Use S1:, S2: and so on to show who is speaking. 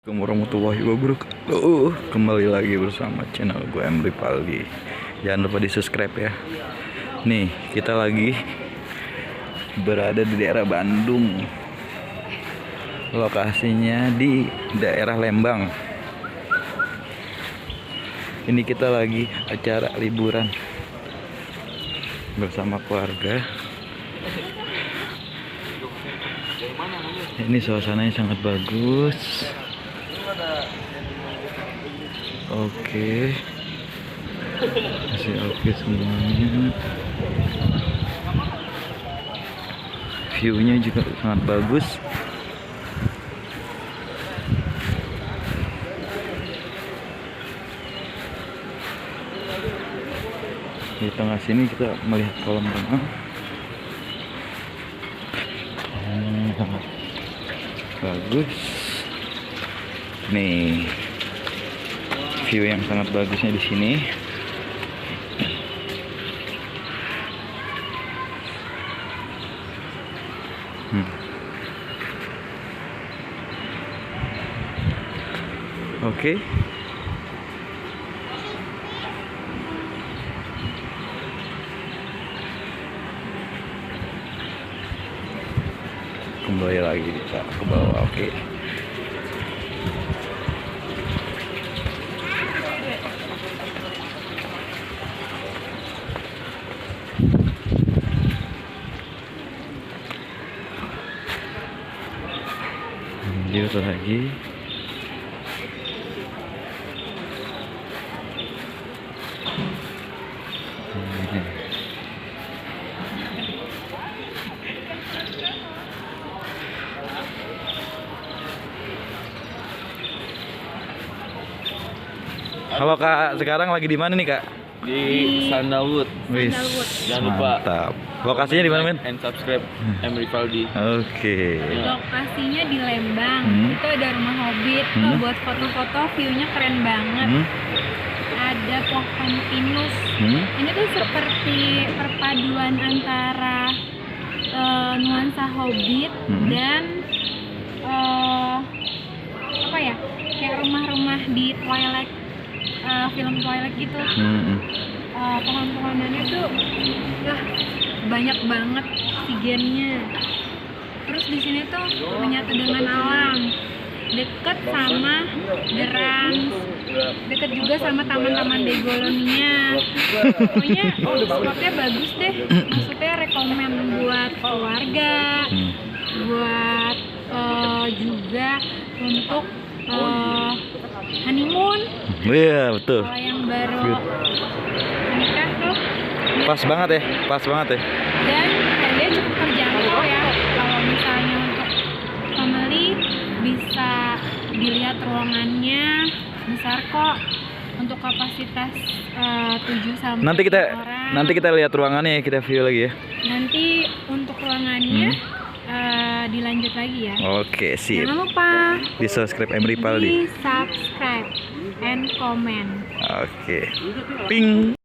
S1: Assalamualaikum warahmatullahi wabarakatuh. Kembali lagi bersama channel gue Emri Paldi. Jangan lupa di subscribe ya. Nih kita lagi berada di daerah Bandung. Lokasinya di daerah Lembang. Ini kita lagi acara liburan bersama keluarga. Ini suasananya sangat bagus. Oke, masih oke semuanya. View-nya juga sangat bagus. Di tengah sini kita melihat kolam renang. Sangat bagus. Nih, view yang sangat bagusnya di sini. Oke. Kembali lagi kita ke bawah. Oke. Lanjut lagi. Halo Kak, sekarang lagi di mana nih Kak?
S2: Di Sandalwood.
S1: Wis,
S2: Jangan lupa.
S1: mantap. Lokasinya di mana men?
S2: And subscribe Emri Paldi.
S1: Oke.
S3: Lokasinya di Lembang. Itu ada rumah Hobbit. Buat foto-foto, view-nya keren banget. Ada pohon pinus. Ini tuh seperti perpaduan antara nuansa Hobbit dan apa ya? Kayak rumah-rumah di Twilight, film Twilight gitu. Pohon-pohonannya tuh banyak banget oksigennya. Terus di sini tuh menyatu dengan alam, deket sama Derang, deket juga sama taman-taman Degolonia. Pokoknya spotnya bagus deh. Maksudnya rekomen buat keluarga, buat juga untuk honeymoon.
S1: Iya betul.
S3: Kalau yang baru menikah tuh
S1: Pas banget ya, pas banget ya.
S3: dan harganya cukup terjangkau ya. Kalau misalnya untuk family bisa dilihat ruangannya besar kok, untuk kapasitas 7 sampai
S1: Nanti
S3: 10 orang.
S1: kita lihat ruangannya ya, kita view lagi ya.
S3: Nanti untuk ruangannya dilanjut lagi ya.
S1: Oke, sip.
S3: Jangan lupa
S1: Di subscribe Emri Paldi.
S3: di subscribe and comment.
S1: Oke. Ping.